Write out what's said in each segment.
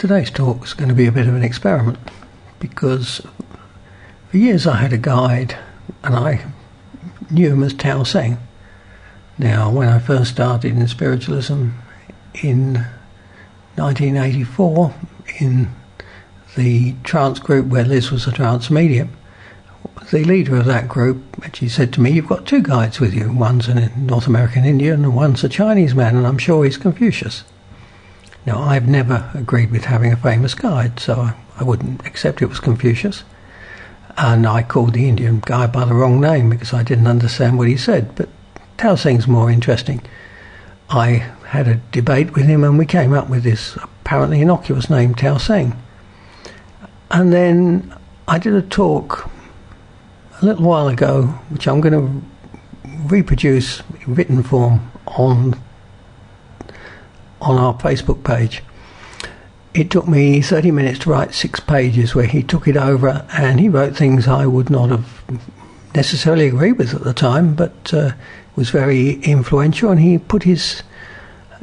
Today's talk is going to be a bit of an experiment because for years I had a guide and I knew him as Tao Seng. Now, when I first started in spiritualism in 1984 in the trance group where Liz was a trance medium, the leader of that group actually said to me, "You've got two guides with you. One's a North American Indian and one's a Chinese man, and I'm sure he's Confucius." Now, I've never agreed with having a famous guide, so I wouldn't accept it was Confucius. And I called the Indian guy by the wrong name because I didn't understand what he said. But Tao Seng's more interesting. I had a debate with him and we came up with this apparently innocuous name, Tao Seng. And then I did a talk a little while ago, which I'm going to reproduce in written form on our Facebook page. It took me 30 minutes to write 6 pages where he took it over and he wrote things I would not have necessarily agreed with at the time, but was very influential, and he put his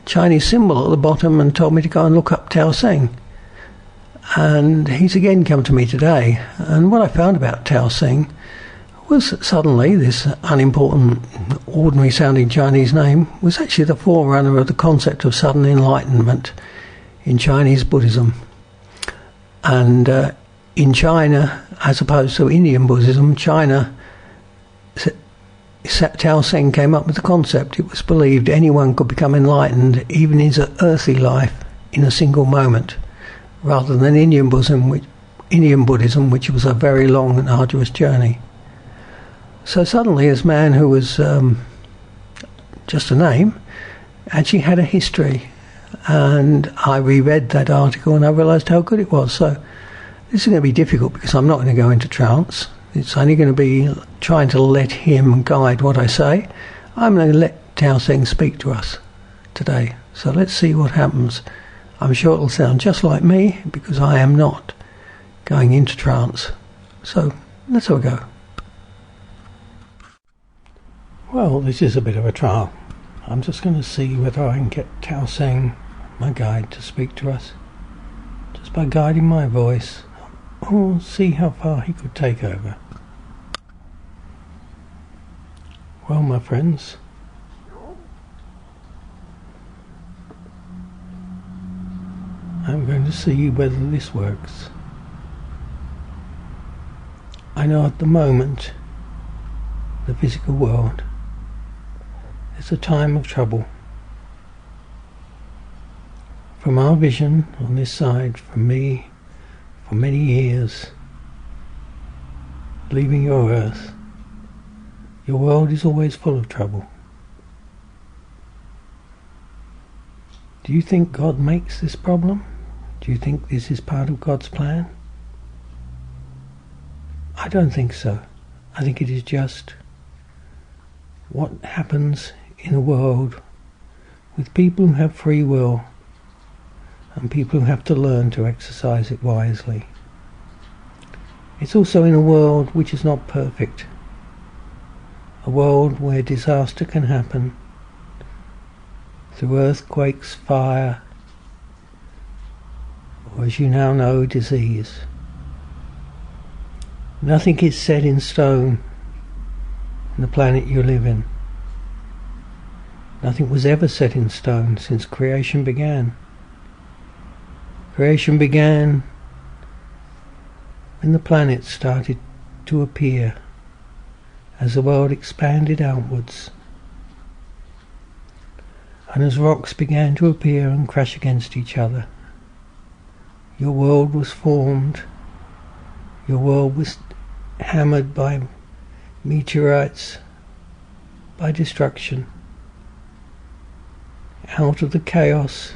Chinese symbol at the bottom and told me to go and look up Tao Seng. And he's again come to me today, and what I found about Tao Seng was suddenly this unimportant, ordinary sounding Chinese name was actually the forerunner of the concept of sudden enlightenment in Chinese Buddhism. And in China, as opposed to Indian Buddhism, China, Tao Seng came up with the concept. It was believed anyone could become enlightened, even in his earthly life, in a single moment, rather than Indian Buddhism, which was a very long and arduous journey. So suddenly this man who was just a name actually had a history, and I reread that article and I realised how good it was. So this is going to be difficult because I'm not going to go into trance. It's only going to be trying to let him guide what I say. I'm going to let Tao Seng speak to us today. So let's see what happens. I'm sure it'll sound just like me because I am not going into trance. So let's have a go. Well, this is a bit of a trial. I'm just going to see whether I can get Tao Seng, my guide, to speak to us. Just by guiding my voice. Or see how far he could take over. Well, my friends, I'm going to see whether this works. I know at the moment, the physical world, it's a time of trouble. From our vision on this side, from me, for many years, leaving your earth, your world is always full of trouble. Do you think God makes this problem? Do you think this is part of God's plan? I don't think so. I think it is just what happens in a world with people who have free will and people who have to learn to exercise it wisely. It's also in a world which is not perfect, a world where disaster can happen through earthquakes, fire, or, as you now know, disease. Nothing is set in stone in the planet you live in. Nothing was ever set in stone since creation began. Creation began when the planets started to appear as the world expanded outwards, and as rocks began to appear and crash against each other. Your world was formed. Your world was hammered by meteorites, by destruction. Out of the chaos,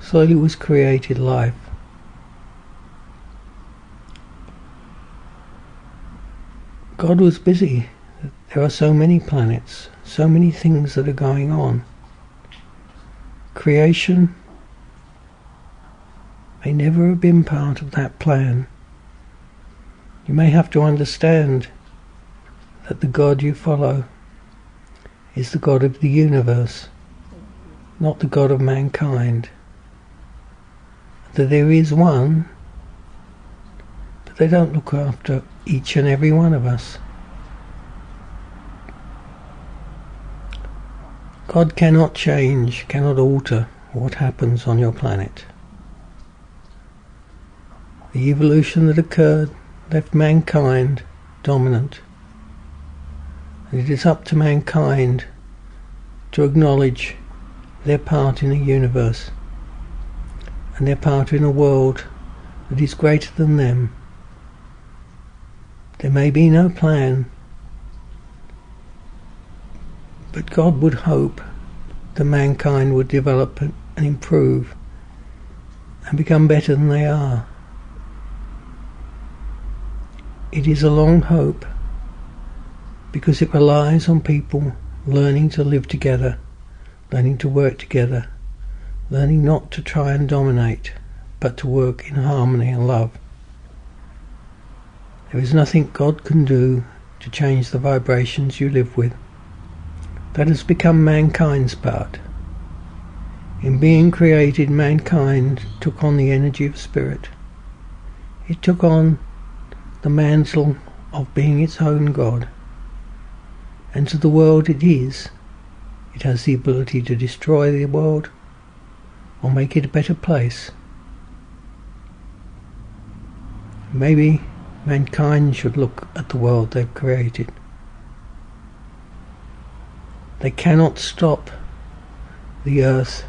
slowly was created life. God was busy. There are so many planets, so many things that are going on. Creation may never have been part of that plan. You may have to understand that the God you follow is the God of the universe, not the God of mankind. that there is one, but they don't look after each and every one of us. God cannot change, cannot alter what happens on your planet. The evolution that occurred left mankind dominant, and it is up to mankind to acknowledge their part in the universe and their part in a world that is greater than them. There may be no plan, but God would hope that mankind would develop and improve and become better than they are. It is a long hope because it relies on people learning to live together, learning to work together, learning not to try and dominate, but to work in harmony and love. There is nothing God can do to change the vibrations you live with. That has become mankind's part. In being created, mankind took on the energy of spirit. It took on the mantle of being its own God. And to the world it is. It has the ability to destroy the world or make it a better place. Maybe mankind should look at the world they've created. They cannot stop the earth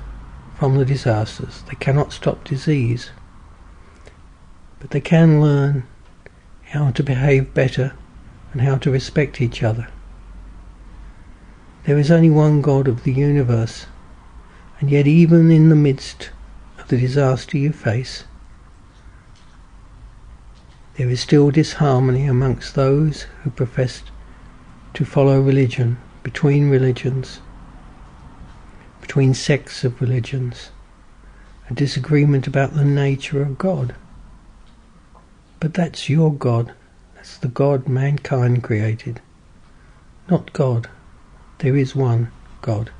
from the disasters. They cannot stop disease. But they can learn how to behave better and how to respect each other. There is only one God of the universe, and yet even in the midst of the disaster you face, there is still disharmony amongst those who profess to follow religion, between religions, between sects of religions, a disagreement about the nature of God. But that's your God. That's the God mankind created, not God. There is one God.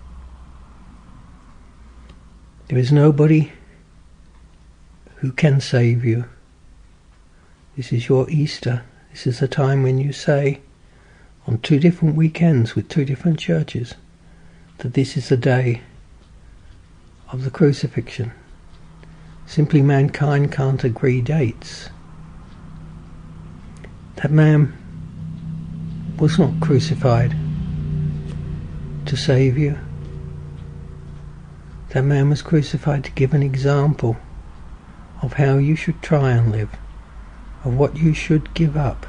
There is nobody who can save you. This is your Easter. This is the time when you say, on 2 different weekends with 2 different churches, that this is the day of the crucifixion. Simply mankind can't agree dates. That man was not crucified to save you. That man was crucified to give an example of how you should try and live, of what you should give up.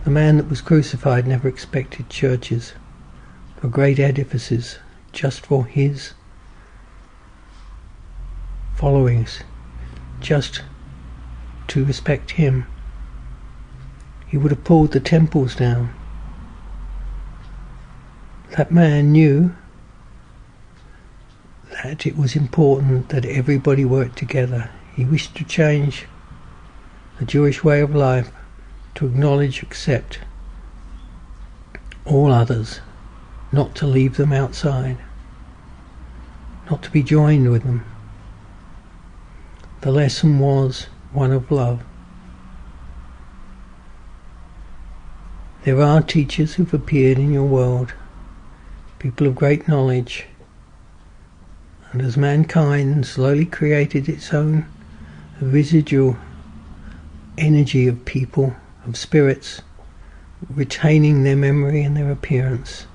The man that was crucified never expected churches or great edifices just for his followings, just to respect him. He would have pulled the temples down. That man knew that it was important that everybody worked together. He wished to change the Jewish way of life to acknowledge, accept all others, not to leave them outside, not to be joined with them. The lesson was one of love. There are teachers who've appeared in your world, people of great knowledge, and as mankind slowly created its own residual energy of people, of spirits, retaining their memory and their appearance,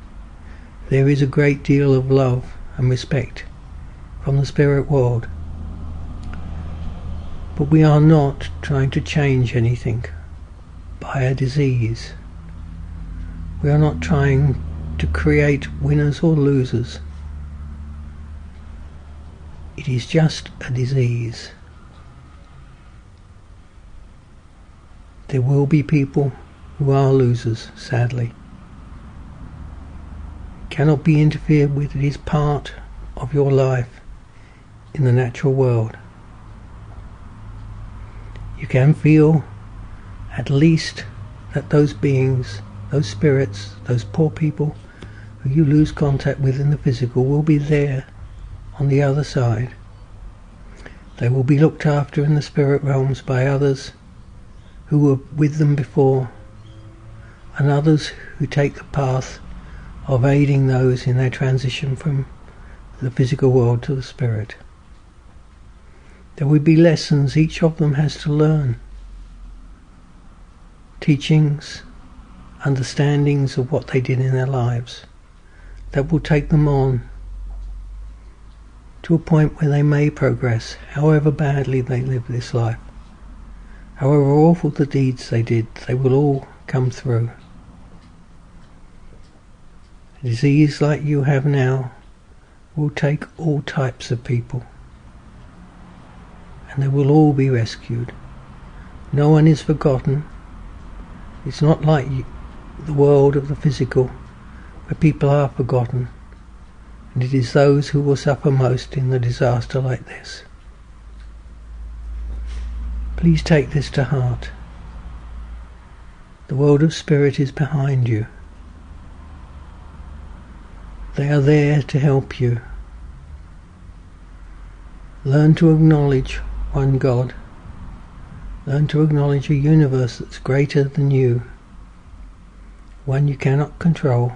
there is a great deal of love and respect from the spirit world. But we are not trying to change anything by a disease. We are not trying to create winners or losers. It is just a disease. There will be people who are losers, sadly. It cannot be interfered with. It is part of your life in the natural world. You can feel at least that those beings, those spirits, those poor people who you lose contact with in the physical will be there on the other side. They will be looked after in the spirit realms by others who were with them before, and others who take the path of aiding those in their transition from the physical world to the spirit. There will be lessons each of them has to learn, teachings, understandings of what they did in their lives that will take them on to a point where they may progress, however badly they live this life. However awful the deeds they did, they will all come through. A disease like you have now will take all types of people, and they will all be rescued. No one is forgotten. It's not like the world of the physical, where people are forgotten, and it is those who will suffer most in a disaster like this. Please take this to heart. The world of spirit is behind you. They are there to help you. Learn to acknowledge one God. Learn to acknowledge a universe that's greater than you, one you cannot control,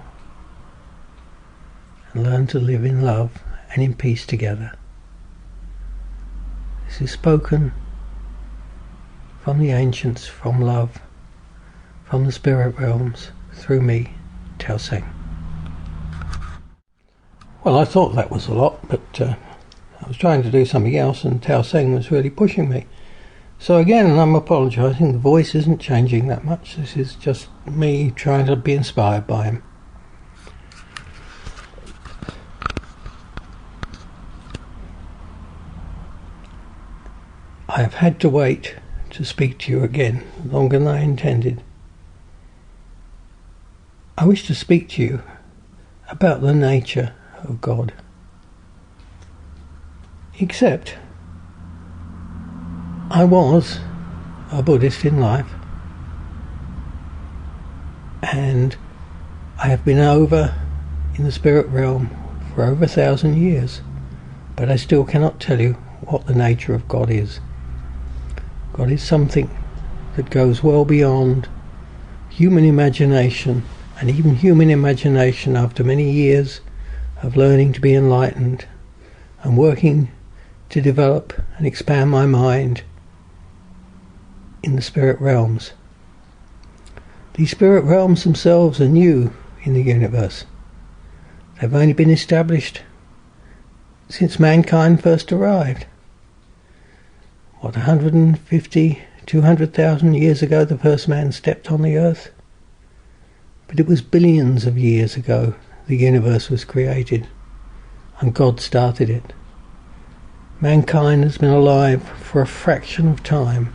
and learn to live in love and in peace together. This is spoken from the ancients, from love, from the spirit realms, through me, Tao Seng. Well, I thought that was a lot, but I was trying to do something else and Tao Seng was really pushing me. So again, I'm apologising, the voice isn't changing that much. This is just me trying to be inspired by him. I have had to wait to speak to you again, longer than I intended. I wish to speak to you about the nature of God. Except, I was a Buddhist in life, and I have been over in the spirit realm for over 1,000 years, but I still cannot tell you what the nature of God is. God is something that goes well beyond human imagination, and even human imagination after many years of learning to be enlightened and working to develop and expand my mind in the spirit realms. These spirit realms themselves are new in the universe. They've only been established since mankind first arrived. 150, 200,000 years ago the first man stepped on the earth? But it was billions of years ago the universe was created, and God started it. Mankind has been alive for a fraction of time.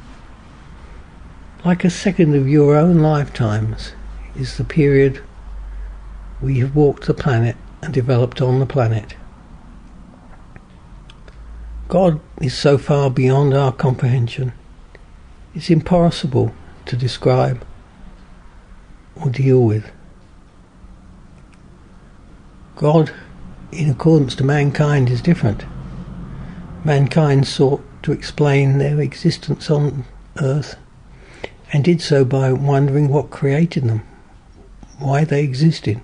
Like a second of your own lifetimes is the period we have walked the planet and developed on the planet. God is so far beyond our comprehension, it's impossible to describe or deal with. God, in accordance to mankind, is different. Mankind sought to explain their existence on earth, and did so by wondering what created them, why they existed.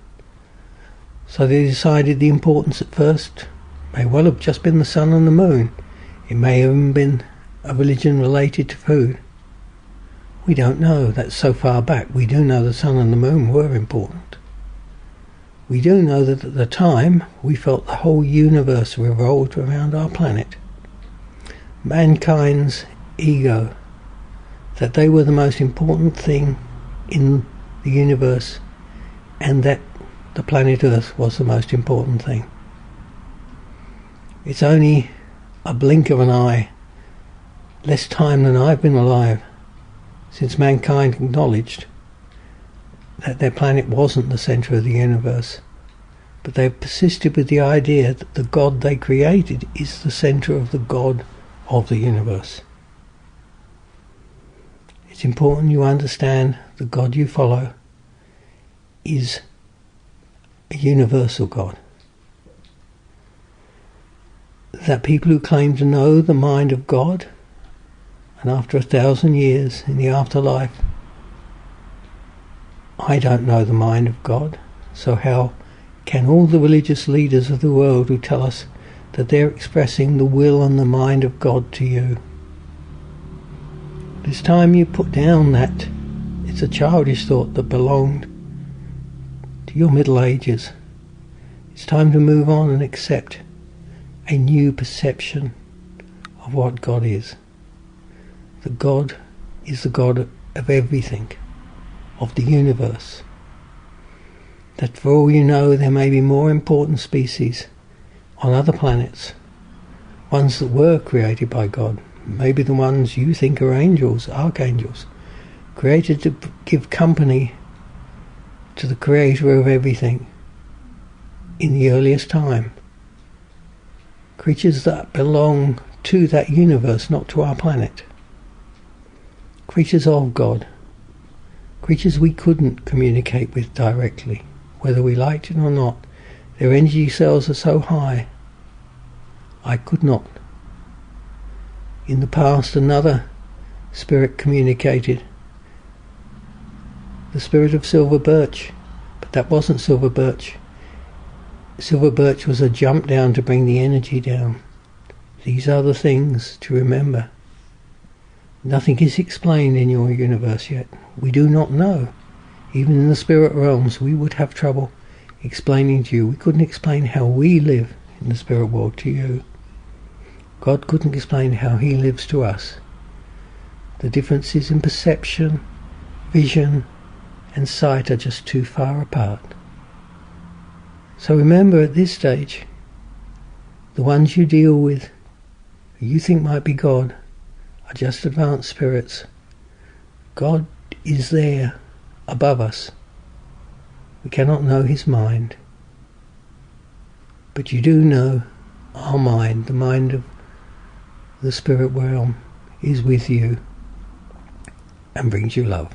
So they decided the importance at first may well have just been the sun and the moon. It may have even been a religion related to food. We don't know. That's so far back. We do know the sun and the moon were important. We do know that at the time we felt the whole universe revolved around our planet. Mankind's ego, that they were the most important thing in the universe, and that the planet Earth was the most important thing. It's only a blink of an eye, less time than I've been alive, since mankind acknowledged that their planet wasn't the centre of the universe, but they've persisted with the idea that the God they created is the centre of the God of the universe. It's important you understand the God you follow is a universal God. that people who claim to know the mind of God, and after 1,000 years in the afterlife, I don't know the mind of God, so how can all the religious leaders of the world who tell us that they're expressing the will and the mind of God to you? It's time you put down that it's a childish thought that belonged to your Middle Ages. It's time to move on and accept a new perception of what God is. That God is the God of everything, of the universe. That for all you know, there may be more important species on other planets, ones that were created by God, maybe the ones you think are angels, archangels, created to give company to the creator of everything in the earliest time. Creatures that belong to that universe, not to our planet. Creatures of God. Creatures we couldn't communicate with directly, whether we liked it or not. Their energy cells are so high, I could not. In the past, another spirit communicated, the spirit of Silver Birch, but that wasn't Silver Birch. Silver Birch was a jump down to bring the energy down. These are the things to remember. Nothing is explained in your universe yet. We do not know. Even in the spirit realms, we would have trouble explaining to you. We couldn't explain how we live in the spirit world to you. God couldn't explain how he lives to us. The differences in perception, vision, and sight are just too far apart. So remember, at this stage, the ones you deal with, who you think might be God, are just advanced spirits. God is there, above us. We cannot know his mind. But you do know our mind, the mind of the spirit realm, is with you and brings you love.